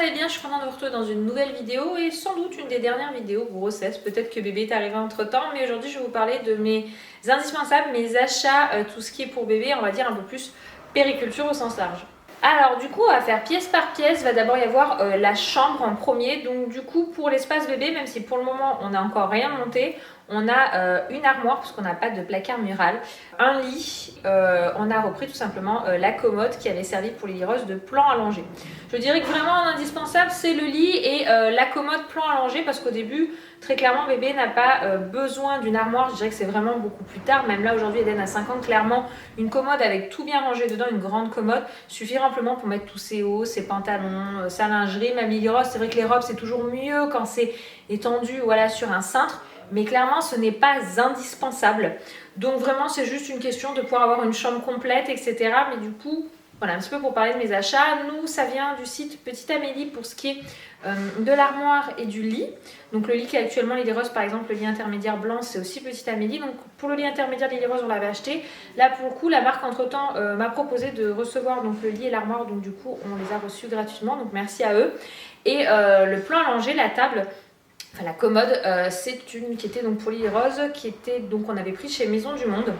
allez bien, je suis contente de vous retrouver dans une nouvelle vidéo et sans doute une des dernières vidéos grossesse. Peut-être que bébé est arrivé entre temps, mais aujourd'hui je vais vous parler de mes indispensables, mes achats, tout ce qui est pour bébé, on va dire un peu plus périculture au sens large. Alors du coup, on va faire pièce par pièce. Il va d'abord y avoir la chambre en premier. Donc du coup, pour l'espace bébé, même si pour le moment on n'a encore rien monté, on a une armoire parce qu'on n'a pas de placard mural, un lit, on a repris tout simplement la commode qui avait servi pour les lireuses de plan allongé. Je dirais que vraiment un indispensable c'est le lit et la commode plan allongé parce qu'au début, très clairement, bébé n'a pas besoin d'une armoire. Je dirais que c'est vraiment beaucoup plus tard. Même là aujourd'hui, Eden a 5 ans, clairement, une commode avec tout bien rangé dedans, une grande commode, suffit amplement pour mettre tous ses hauts, ses pantalons, sa lingerie, même les robes. C'est vrai que les robes c'est toujours mieux quand c'est étendu, voilà, sur un cintre. Mais clairement, ce n'est pas indispensable. Donc vraiment, c'est juste une question de pouvoir avoir une chambre complète, etc. Mais du coup, voilà un petit peu pour parler de mes achats. Nous, ça vient du site Petite Amélie pour ce qui est de l'armoire et du lit. Donc le lit qui est actuellement Lily Rose, par exemple, le lit intermédiaire blanc, c'est aussi Petite Amélie. Donc pour le lit intermédiaire Lily Rose, on l'avait acheté. Là, pour le coup, la marque entre-temps m'a proposé de recevoir donc, le lit et l'armoire. Donc du coup, on les a reçus gratuitement. Donc merci à eux. Et le plan allongé, la table... Enfin, la commode, c'est une qui était donc pour Lily Rose, qui était donc on avait pris chez Maison du Monde,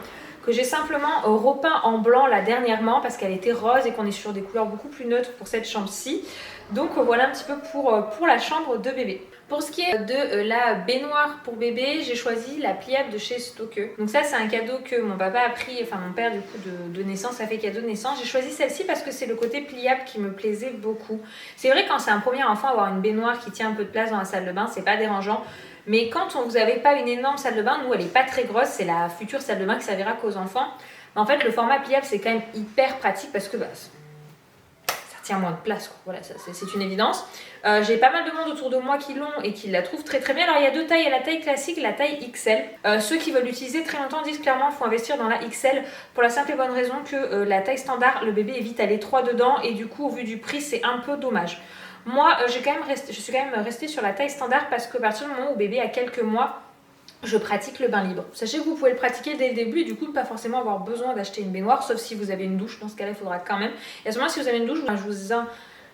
que j'ai simplement repeint en blanc là dernièrement parce qu'elle était rose et qu'on est sur des couleurs beaucoup plus neutres pour cette chambre-ci. Donc voilà un petit peu pour la chambre de bébé. Pour ce qui est de la baignoire pour bébé, j'ai choisi la pliable de chez Stokke. Donc ça c'est un cadeau que mon papa a pris, enfin mon père du coup de naissance a fait cadeau de naissance. J'ai choisi celle-ci parce que c'est le côté pliable qui me plaisait beaucoup. C'est vrai quand c'est un premier enfant, avoir une baignoire qui tient un peu de place dans la salle de bain, c'est pas dérangeant. Mais quand vous n'avez pas une énorme salle de bain, nous elle est pas très grosse, c'est la future salle de bain qui servira qu'aux enfants. Mais en fait le format pliable c'est quand même hyper pratique parce que tient moins de place, quoi. Voilà, c'est une évidence. J'ai pas mal de monde autour de moi qui l'ont et qui la trouvent très très bien. Alors il y a deux tailles, il y a la taille classique et la taille XL. Ceux qui veulent l'utiliser très longtemps disent clairement qu'il faut investir dans la XL pour la simple et bonne raison que la taille standard, le bébé est vite à l'étroit dedans et du coup au vu du prix c'est un peu dommage. Moi je suis quand même restée sur la taille standard parce que à partir du moment où bébé a quelques mois, je pratique le bain libre. Sachez que vous pouvez le pratiquer dès le début et du coup ne pas forcément avoir besoin d'acheter une baignoire, sauf si vous avez une douche. Dans ce cas-là, il faudra quand même. Et à ce moment-là, si vous avez une douche, je vous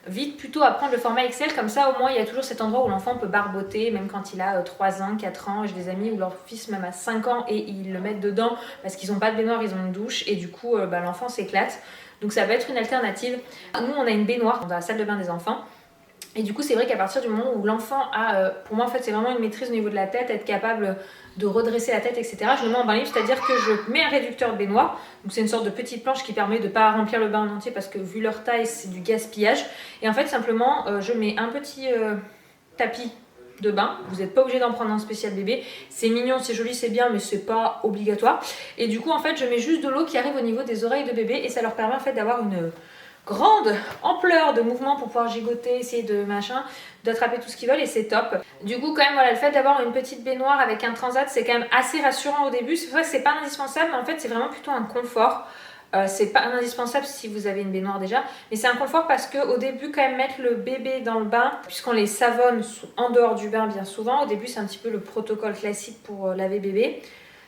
invite plutôt à prendre le format XL. Comme ça, au moins, il y a toujours cet endroit où l'enfant peut barboter, même quand il a 3 ans, 4 ans. J'ai des amis où leur fils même a 5 ans et ils le mettent dedans parce qu'ils n'ont pas de baignoire, ils ont une douche et du coup, l'enfant s'éclate. Donc ça peut être une alternative. Nous, on a une baignoire dans la salle de bain des enfants. Et du coup, c'est vrai qu'à partir du moment où l'enfant a, pour moi en fait, c'est vraiment une maîtrise au niveau de la tête, être capable de redresser la tête, etc. Je le mets en bain libre, c'est-à-dire que je mets un réducteur de baignoire. Donc c'est une sorte de petite planche qui permet de ne pas remplir le bain en entier parce que vu leur taille, c'est du gaspillage. Et en fait, simplement, je mets un petit tapis de bain. Vous n'êtes pas obligé d'en prendre un spécial bébé. C'est mignon, c'est joli, c'est bien, mais c'est pas obligatoire. Et du coup, en fait, je mets juste de l'eau qui arrive au niveau des oreilles de bébé et ça leur permet en fait d'avoir une grande ampleur de mouvement pour pouvoir gigoter, essayer de machin, d'attraper tout ce qu'ils veulent et c'est top. Du coup quand même voilà, le fait d'avoir une petite baignoire avec un transat c'est quand même assez rassurant au début. C'est vrai que c'est pas indispensable mais en fait c'est vraiment plutôt un confort. C'est pas indispensable si vous avez une baignoire déjà, mais c'est un confort parce qu'au début quand même mettre le bébé dans le bain, puisqu'on les savonne en dehors du bain bien souvent, au début c'est un petit peu le protocole classique pour laver bébé.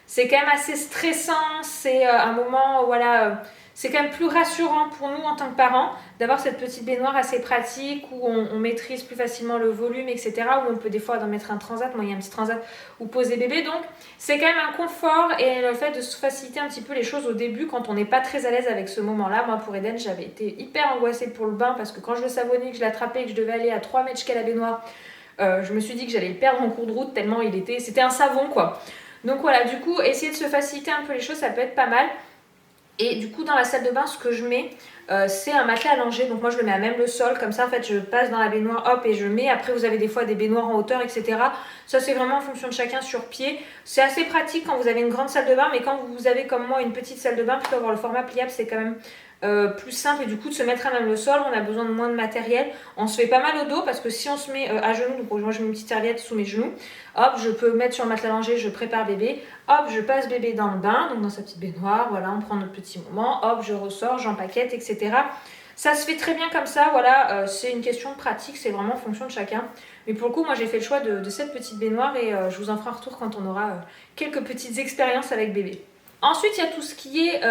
C'est quand même assez stressant, c'est un moment voilà... c'est quand même plus rassurant pour nous en tant que parents d'avoir cette petite baignoire assez pratique où on maîtrise plus facilement le volume, etc. Où on peut des fois en mettre un transat. Moi, il y a un petit transat où poser bébé. Donc, c'est quand même un confort et le fait de se faciliter un petit peu les choses au début quand on n'est pas très à l'aise avec ce moment-là. Moi, pour Eden, j'avais été hyper angoissée pour le bain parce que quand je le savonnais, que je l'attrapais, que je devais aller à 3 mètres jusqu'à la baignoire, je me suis dit que j'allais le perdre en cours de route tellement c'était un savon, quoi. Donc voilà, du coup, essayer de se faciliter un peu les choses, ça peut être pas mal. Et du coup dans la salle de bain ce que je mets c'est un matelas allongé, donc moi je le mets à même le sol, comme ça en fait je passe dans la baignoire hop et je mets, après vous avez des fois des baignoires en hauteur etc. Ça c'est vraiment en fonction de chacun sur pied, c'est assez pratique quand vous avez une grande salle de bain, mais quand vous avez comme moi une petite salle de bain, plutôt avoir le format pliable c'est quand même plus simple et du coup de se mettre à même le sol, on a besoin de moins de matériel, on se fait pas mal au dos parce que si on se met à genoux, donc moi je mets une petite serviette sous mes genoux, hop je peux mettre sur le matelas allongé, je prépare bébé, hop je passe bébé dans le bain, donc dans sa petite baignoire, voilà on prend notre petit moment, hop je ressors, j'empaquette etc. Ça se fait très bien comme ça, voilà, c'est une question de pratique, c'est vraiment en fonction de chacun. Mais pour le coup, moi j'ai fait le choix de cette petite baignoire et je vous en ferai un retour quand on aura quelques petites expériences avec bébé. Ensuite, il y a tout ce qui est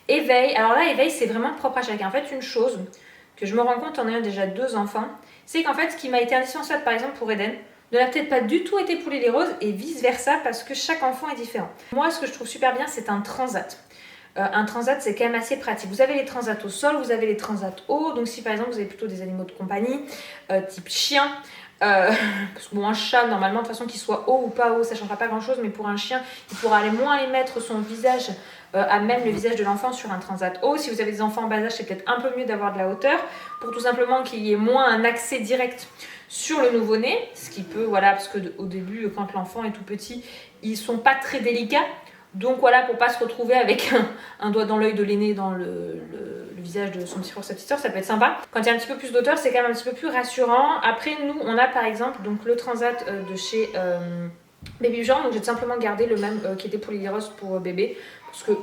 éveil. Alors là, éveil, c'est vraiment propre à chacun. En fait, une chose que je me rends compte en ayant déjà 2 enfants, c'est qu'en fait, ce qui m'a été indispensable par exemple pour Eden, ne l'a peut-être pas du tout été pour Lily Rose et vice versa parce que chaque enfant est différent. Moi, ce que je trouve super bien, c'est un transat. Un transat, c'est quand même assez pratique. Vous avez les transats au sol, vous avez les transats hauts. Donc si par exemple vous avez plutôt des animaux de compagnie, type chien, parce que bon, un chat, normalement, de toute façon, qu'il soit haut ou pas haut, ça ne changera pas grand-chose. Mais pour un chien, il pourra aller moins aller mettre son visage à même le visage de l'enfant sur un transat haut. Si vous avez des enfants en bas âge, c'est peut-être un peu mieux d'avoir de la hauteur pour tout simplement qu'il y ait moins un accès direct sur le nouveau-né. Ce qui peut, voilà, parce qu'au début, quand l'enfant est tout petit, ils sont pas très délicats. Donc voilà, pour pas se retrouver avec un doigt dans l'œil de l'aîné dans le visage de son petit frère, sa petite soeur, ça peut être sympa. Quand il y a un petit peu plus d'auteur, c'est quand même un petit peu plus rassurant. Après, nous, on a par exemple donc, le transat de chez Baby Genre. Donc j'ai tout simplement gardé le même qui était pour Lily Rose pour bébé. Parce que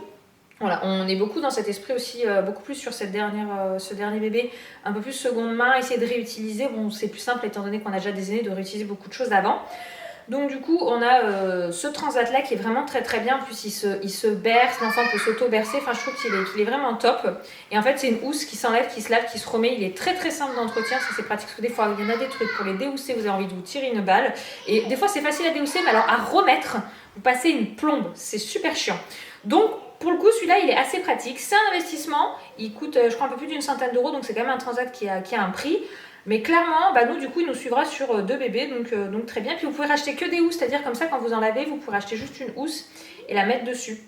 voilà, on est beaucoup dans cet esprit aussi, beaucoup plus sur ce dernier bébé, un peu plus seconde main, essayer de réutiliser. Bon, c'est plus simple étant donné qu'on a déjà des aînés de réutiliser beaucoup de choses d'avant. Donc du coup, on a ce transat-là qui est vraiment très très bien. En plus, il se berce, l'enfant peut s'auto-bercer. Enfin, je trouve qu'il est vraiment top. Et en fait, c'est une housse qui s'enlève, qui se lave, qui se remet. Il est très très simple d'entretien, ça c'est pratique. Parce que des fois, il y en a des trucs pour les déhousser, vous avez envie de vous tirer une balle. Et des fois, c'est facile à déhousser, mais alors à remettre, vous passez une plombe. C'est super chiant. Donc, pour le coup, celui-là, il est assez pratique. C'est un investissement. Il coûte, je crois, un peu plus d'une centaine d'euros. Donc, c'est quand même un transat qui a un prix. Mais clairement, nous du coup il nous suivra sur 2 bébés, donc très bien. Puis vous pouvez racheter que des housses, c'est-à-dire comme ça quand vous en lavez, vous pouvez racheter juste une housse et la mettre dessus.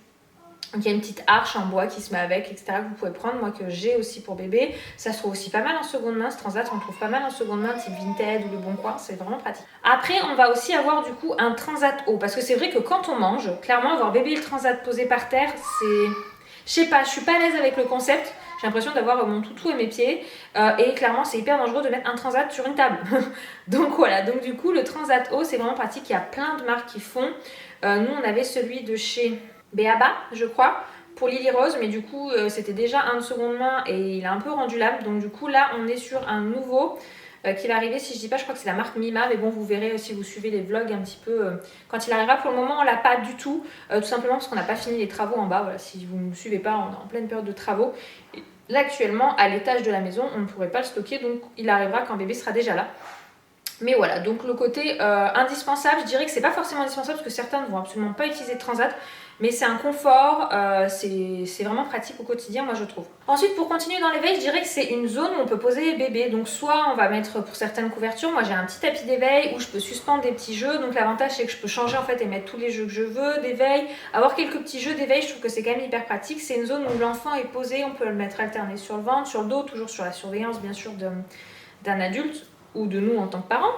Donc il y a une petite arche en bois qui se met avec, etc. que vous pouvez prendre, moi que j'ai aussi pour bébé. Ça se trouve aussi pas mal en seconde main, ce transat on le trouve pas mal en seconde main, type Vinted ou Le Bon Coin, c'est vraiment pratique. Après on va aussi avoir du coup un transat haut, parce que c'est vrai que quand on mange, clairement avoir bébé et le transat posé par terre, c'est... Je sais pas, je suis pas à l'aise avec le concept. J'ai l'impression d'avoir mon toutou et mes pieds. Et clairement, c'est hyper dangereux de mettre un transat sur une table. Donc voilà, donc du coup, le transat haut, c'est vraiment pratique. Il y a plein de marques qui font. Nous, on avait celui de chez Béaba, je crois, pour Lily Rose. Mais du coup, c'était déjà un de seconde main et il a un peu rendu l'âme. Donc du coup, là, on est sur un nouveau qui va arriver, si je dis pas, je crois que c'est la marque Mima, mais bon, vous verrez si vous suivez les vlogs un petit peu quand il arrivera. Pour le moment, on l'a pas du tout, tout simplement parce qu'on n'a pas fini les travaux en bas. Voilà, si vous ne me suivez pas, on est en pleine période de travaux. Et là, actuellement, à l'étage de la maison, on ne pourrait pas le stocker, donc il arrivera quand bébé sera déjà là. Mais voilà, donc le côté indispensable, je dirais que c'est pas forcément indispensable parce que certains ne vont absolument pas utiliser de transat, mais c'est un confort, c'est vraiment pratique au quotidien, moi je trouve. Ensuite, pour continuer dans l'éveil, je dirais que c'est une zone où on peut poser bébé. Donc soit on va mettre pour certaines couvertures, moi j'ai un petit tapis d'éveil où je peux suspendre des petits jeux. Donc l'avantage c'est que je peux changer en fait et mettre tous les jeux que je veux d'éveil. Avoir quelques petits jeux d'éveil, je trouve que c'est quand même hyper pratique. C'est une zone où l'enfant est posé, on peut le mettre alterné sur le ventre, sur le dos, toujours sur la surveillance bien sûr d'un adulte ou de nous en tant que parents.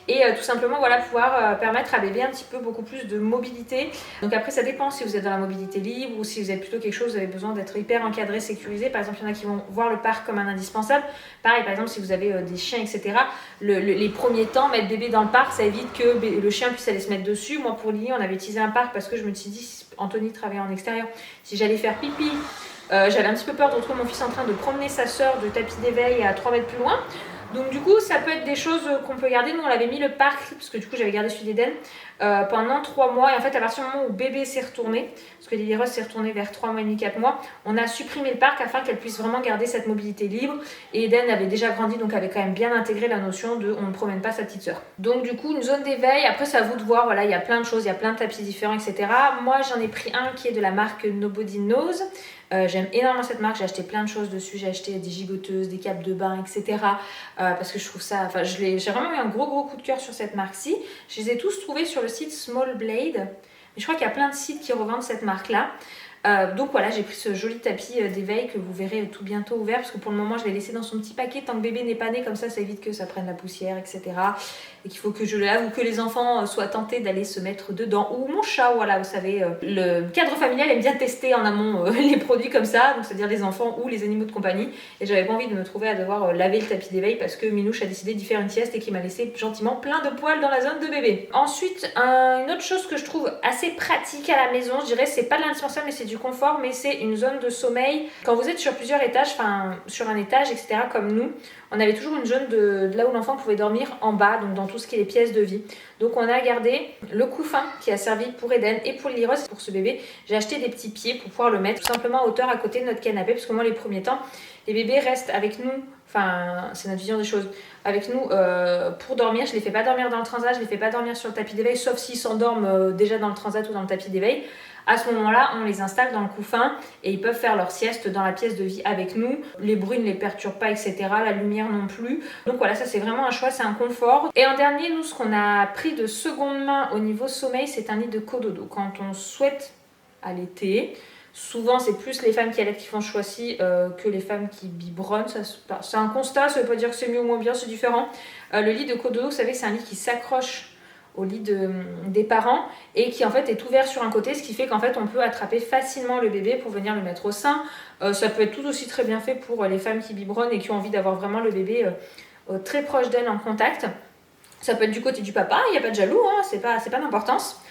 Et tout simplement voilà, pouvoir permettre à bébé un petit peu beaucoup plus de mobilité. Donc après ça dépend si vous êtes dans la mobilité libre ou si vous êtes plutôt quelque chose, vous avez besoin d'être hyper encadré, sécurisé. Par exemple il y en a qui vont voir le parc comme un indispensable. Pareil par exemple si vous avez des chiens etc. Les premiers temps mettre bébé dans le parc ça évite que le chien puisse aller se mettre dessus. Moi pour Lily on avait utilisé un parc parce que je me suis dit Anthony travaillait en extérieur, si j'allais faire pipi j'avais un petit peu peur de retrouver mon fils en train de promener sa soeur de tapis d'éveil à 3 mètres plus loin. Donc du coup ça peut être des choses qu'on peut garder. Nous on avait mis le parc parce que du coup j'avais gardé celui d'Eden pendant 3 mois. Et en fait à partir du moment où bébé s'est retourné, parce que Lily Rose s'est retournée vers 3 mois et demi, 4 mois, on a supprimé le parc afin qu'elle puisse vraiment garder cette mobilité libre. Et Eden avait déjà grandi donc avait quand même bien intégré la notion de on ne promène pas sa petite soeur. Donc du coup une zone d'éveil, après c'est à vous de voir, voilà il y a plein de choses, il y a plein de tapis différents etc. Moi j'en ai pris un qui est de la marque Nobody Knows. J'aime énormément cette marque, j'ai acheté plein de choses dessus, j'ai acheté des gigoteuses, des capes de bain, etc. Parce que je trouve ça, enfin j'ai vraiment eu un gros coup de cœur sur cette marque-ci. Je les ai tous trouvés sur le site Small Blade, mais je crois qu'il y a plein de sites qui revendent cette marque-là. Donc voilà, j'ai pris ce joli tapis d'éveil que vous verrez tout bientôt ouvert parce que pour le moment je l'ai laissé dans son petit paquet tant que bébé n'est pas né, comme ça évite que ça prenne la poussière etc. Et qu'il faut que je le lave ou que les enfants soient tentés d'aller se mettre dedans. Ou mon chat, voilà, vous savez, le cadre familial aime bien tester en amont les produits comme ça, donc c'est-à-dire les enfants ou les animaux de compagnie. Et j'avais pas envie de me trouver à devoir laver le tapis d'éveil parce que Minouche a décidé d'y faire une sieste et qu'il m'a laissé gentiment plein de poils dans la zone de bébé. Ensuite, une autre chose que je trouve assez pratique à la maison, je dirais, c'est pas de l'indispensable mais c'est du confort, mais c'est une zone de sommeil. Quand vous êtes sur plusieurs étages, enfin sur un étage, etc. comme nous, on avait toujours une zone de là où l'enfant pouvait dormir en bas, donc dans tout ce qui est les pièces de vie. Donc on a gardé le couffin qui a servi pour Eden et pour Lily Rose. Pour ce bébé, j'ai acheté des petits pieds pour pouvoir le mettre tout simplement à hauteur à côté de notre canapé, parce que moi les premiers temps, les bébés restent avec nous Enfin, c'est notre vision des choses. Avec nous, pour dormir, je les fais pas dormir dans le transat, je les fais pas dormir sur le tapis d'éveil, sauf s'ils s'endorment déjà dans le transat ou dans le tapis d'éveil. À ce moment-là, on les installe dans le couffin et ils peuvent faire leur sieste dans la pièce de vie avec nous. Les bruits ne les perturbent pas, etc. La lumière non plus. Donc voilà, ça c'est vraiment un choix, c'est un confort. Et en dernier, nous, ce qu'on a pris de seconde main au niveau sommeil, c'est un lit de cododo. Quand on souhaite allaiter, souvent c'est plus les femmes qui allaitent qui font ce choix-ci que les femmes qui biberonnent. C'est un constat, ça veut pas dire que c'est mieux ou moins bien, c'est différent. Le lit de cododo, vous savez, c'est un lit qui s'accroche au lit des parents et qui en fait est ouvert sur un côté, ce qui fait qu'en fait on peut attraper facilement le bébé pour venir le mettre au sein. Ça peut être tout aussi très bien fait pour les femmes qui biberonnent et qui ont envie d'avoir vraiment le bébé très proche d'elles en contact. Ça peut être du côté du papa, il n'y a pas de jaloux, hein, c'est pas d'importance.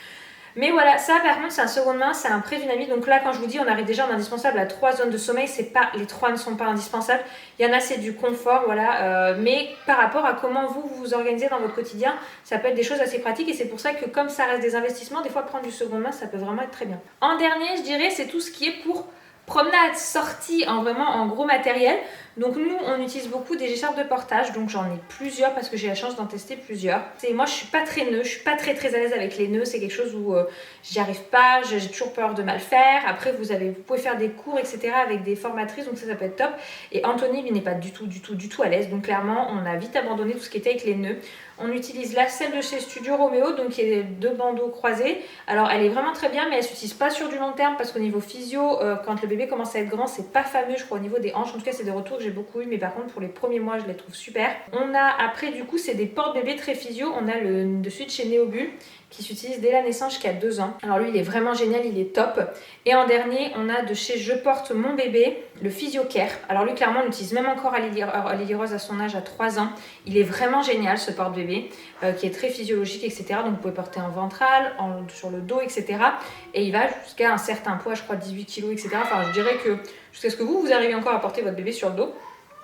Mais voilà, ça par contre c'est un seconde main, c'est un prêt d'une amie. Donc là quand je vous dis on arrive déjà en indispensable à 3 zones de sommeil, c'est pas, les 3 ne sont pas indispensables. Il y en a c'est du confort, voilà. Mais par rapport à comment vous vous organisez dans votre quotidien, ça peut être des choses assez pratiques. Et c'est pour ça que comme ça reste des investissements, des fois prendre du seconde main ça peut vraiment être très bien. En dernier je dirais c'est tout ce qui est pour promenade, sortie, en gros matériel. Donc nous on utilise beaucoup des écharpes de portage, donc j'en ai plusieurs parce que j'ai la chance d'en tester plusieurs. Moi je suis pas très nœud, je suis pas très à l'aise avec les nœuds, c'est quelque chose où j'y arrive pas, j'ai toujours peur de mal faire. Après vous pouvez faire des cours etc avec des formatrices, donc ça peut être top. Et Anthony lui n'est pas du tout à l'aise, donc clairement on a vite abandonné tout ce qui était avec les nœuds. On utilise la selle de chez Studio Romeo, donc qui est 2 bandeaux croisés. Alors elle est vraiment très bien, mais elle s'utilise pas sur du long terme parce qu'au niveau physio, quand le bébé commence à être grand, c'est pas fameux, je crois, au niveau des hanches. En tout cas, c'est des retours que j'ai beaucoup eu, mais par contre, pour les premiers mois, je les trouve super. On a après, du coup, c'est des porte-bébés très physio. On a le de suite chez Neobu qui s'utilise dès la naissance jusqu'à 2 ans. Alors lui, il est vraiment génial, il est top. Et en dernier, on a de chez Je porte mon bébé, le PhysioCare. Alors lui, clairement, on l'utilise même encore à Lily Rose à son âge, à 3 ans. Il est vraiment génial, ce porte-bébé, qui est très physiologique, etc. Donc vous pouvez porter en ventral, sur le dos, etc. Et il va jusqu'à un certain poids, je crois 18 kg, etc. Enfin, je dirais que jusqu'à ce que vous arrivez encore à porter votre bébé sur le dos.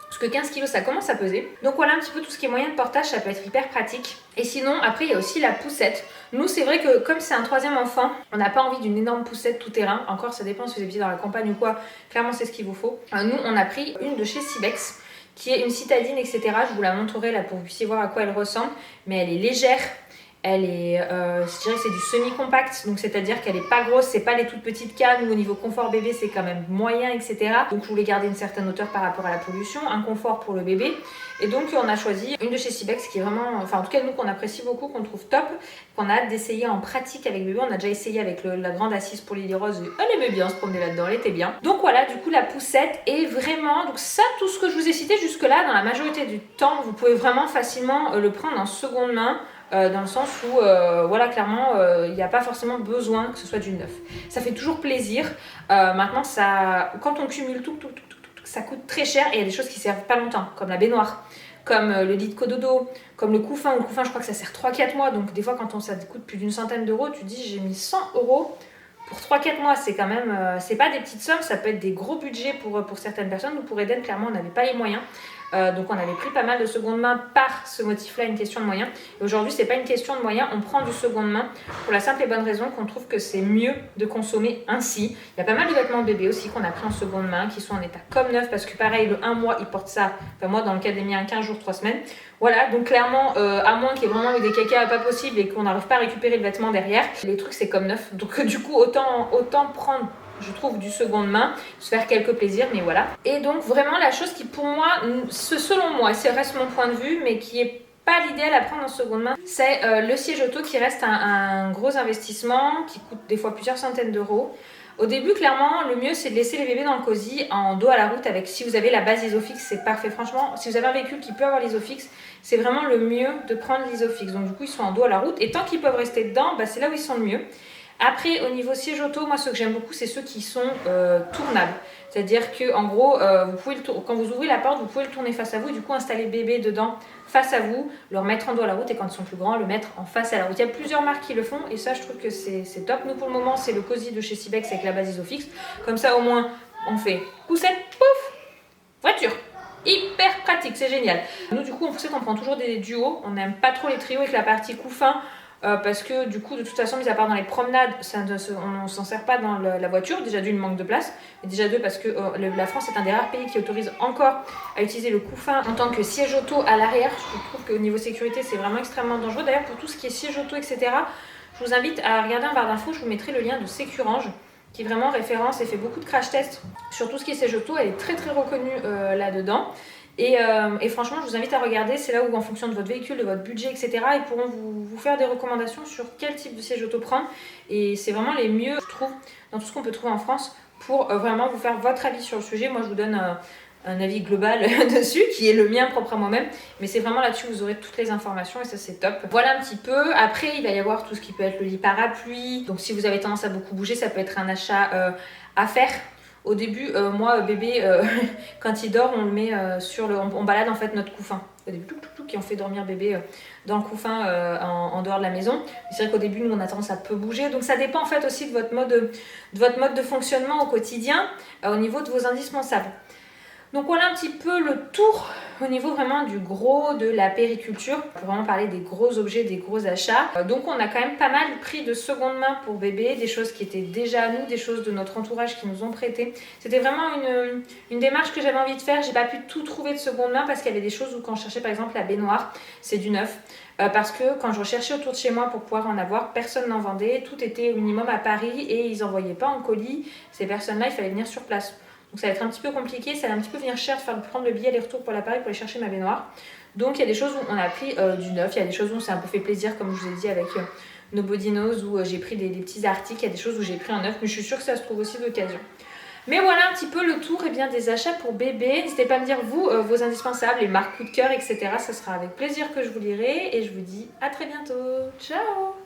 Parce que 15 kg ça commence à peser. Donc voilà un petit peu tout ce qui est moyen de portage, ça peut être hyper pratique. Et sinon après il y a aussi la poussette. Nous c'est vrai que comme c'est un 3e enfant, on n'a pas envie d'une énorme poussette tout terrain. Encore ça dépend si vous habitez dans la campagne ou quoi. Clairement c'est ce qu'il vous faut. Nous on a pris une de chez Cybex qui est une citadine etc. Je vous la montrerai là pour que vous puissiez voir à quoi elle ressemble. Mais elle est légère. Elle est, je dirais que c'est du semi-compact, donc c'est-à-dire qu'elle est pas grosse, c'est pas les toutes petites cannes où au niveau confort bébé c'est quand même moyen, etc. Donc je voulais garder une certaine hauteur par rapport à la pollution, un confort pour le bébé. Et donc on a choisi une de chez Cybex qui est vraiment, enfin en tout cas nous qu'on apprécie beaucoup, qu'on trouve top, qu'on a hâte d'essayer en pratique avec bébé. On a déjà essayé avec la grande assise pour Lily Rose, elle aimait bien se promener là-dedans, elle était bien. Donc voilà, du coup la poussette est vraiment, donc ça tout ce que je vous ai cité jusque là, dans la majorité du temps, vous pouvez vraiment facilement le prendre en seconde main. Dans le sens où voilà clairement il n'y a pas forcément besoin que ce soit du neuf. Ça fait toujours plaisir. Maintenant quand on cumule tout, ça coûte très cher et il y a des choses qui servent pas longtemps, comme la baignoire, comme le lit de cododo, comme le couffin. Le couffin je crois que ça sert 3-4 mois, donc des fois quand ça coûte plus d'une centaine d'euros, tu te dis j'ai mis 100 € pour 3-4 mois, c'est quand même, c'est pas des petites sommes, ça peut être des gros budgets pour certaines personnes. Nous pour Eden clairement on n'avait pas les moyens. Donc on avait pris pas mal de seconde main par ce motif là, une question de moyens. Et aujourd'hui c'est pas une question de moyens, on prend du seconde main pour la simple et bonne raison qu'on trouve que c'est mieux de consommer ainsi. Il y a pas mal de vêtements de bébé aussi qu'on a pris en seconde main qui sont en état comme neuf parce que pareil le 1 mois ils portent ça, enfin moi dans le cas des miens 15 jours 3 semaines. Voilà, donc clairement à moins qu'il y ait vraiment eu des caca pas possible et qu'on n'arrive pas à récupérer le vêtement derrière, les trucs c'est comme neuf. Donc du coup autant prendre, je trouve, du seconde main, se faire quelques plaisirs, mais voilà. Et donc vraiment la chose qui pour moi, selon moi, c'est reste mon point de vue, mais qui est pas l'idéal à prendre en seconde main, c'est le siège auto qui reste un gros investissement, qui coûte des fois plusieurs centaines d'euros. Au début, clairement, le mieux c'est de laisser les bébés dans le cosy en dos à la route avec, si vous avez la base Isofix, c'est parfait. Franchement, si vous avez un véhicule qui peut avoir l'Isofix, c'est vraiment le mieux de prendre l'Isofix. Donc du coup, ils sont en dos à la route et tant qu'ils peuvent rester dedans, bah, c'est là où ils sont le mieux. Après, au niveau siège auto, moi, ce que j'aime beaucoup, c'est ceux qui sont tournables. C'est-à-dire que, en gros, quand vous ouvrez la porte, vous pouvez le tourner face à vous. Et du coup, installer le bébé dedans face à vous, le remettre en dos à la route et quand ils sont plus grands, le mettre en face à la route. Il y a plusieurs marques qui le font et ça, je trouve que c'est top. Nous, pour le moment, c'est le Cozy de chez Cybex avec la base Isofix. Comme ça, au moins, on fait poussette, pouf, voiture. Hyper pratique, c'est génial. Nous, du coup, en poussette, on prend toujours des duos. On n'aime pas trop les trios avec la partie couffin. parce que du coup de toute façon mis à part dans les promenades on ne s'en sert pas dans la voiture, déjà d'une manque de place, et déjà deux parce que la France est un des rares pays qui autorise encore à utiliser le couffin en tant que siège auto à l'arrière. Je trouve qu'au niveau sécurité c'est vraiment extrêmement dangereux. D'ailleurs pour tout ce qui est siège auto etc, je vous invite à regarder un barre d'infos, je vous mettrai le lien de Sécurange qui vraiment référence et fait beaucoup de crash tests sur tout ce qui est siège auto. Elle est très très reconnue là-dedans. Et franchement, je vous invite à regarder. C'est là où, en fonction de votre véhicule, de votre budget, etc., ils pourront vous faire des recommandations sur quel type de siège auto prendre. Et c'est vraiment les mieux, je trouve, dans tout ce qu'on peut trouver en France pour vraiment vous faire votre avis sur le sujet. Moi, je vous donne un avis global dessus, qui est le mien propre à moi-même. Mais c'est vraiment là-dessus que vous aurez toutes les informations et ça, c'est top. Voilà un petit peu. Après, il va y avoir tout ce qui peut être le lit parapluie. Donc, si vous avez tendance à beaucoup bouger, ça peut être un achat à faire. Au début, moi, bébé, quand il dort, on le met on balade en fait notre couffin. Au début, qui on fait dormir bébé dans le couffin en dehors de la maison. C'est vrai qu'au début, nous, on a tendance à peu bouger. Donc, ça dépend en fait aussi de votre mode de fonctionnement au quotidien, au niveau de vos indispensables. Donc voilà un petit peu le tour au niveau vraiment du gros de la périculture, pour vraiment parler des gros objets, des gros achats. Donc on a quand même pas mal pris de seconde main pour bébé, des choses qui étaient déjà à nous, des choses de notre entourage qui nous ont prêté. C'était vraiment une démarche que j'avais envie de faire. J'ai pas pu tout trouver de seconde main parce qu'il y avait des choses où quand je cherchais par exemple la baignoire, c'est du neuf. Parce que quand je recherchais autour de chez moi pour pouvoir en avoir, personne n'en vendait, tout était au minimum à Paris et ils n'envoyaient pas en colis. Ces personnes-là, il fallait venir sur place. Donc ça va être un petit peu compliqué, ça va un petit peu venir cher de prendre le billet aller-retour pour l'appareil pour aller chercher ma baignoire. Donc il y a des choses où on a pris du neuf, il y a des choses où on s'est un peu fait plaisir comme je vous ai dit avec nos Bodinos où j'ai pris des petits articles, il y a des choses où j'ai pris un neuf, mais je suis sûre que ça se trouve aussi d'occasion. Mais voilà un petit peu le tour des achats pour bébé. N'hésitez pas à me dire vous, vos indispensables, les marques coup de cœur, etc. Ça sera avec plaisir que je vous lirai et je vous dis à très bientôt. Ciao!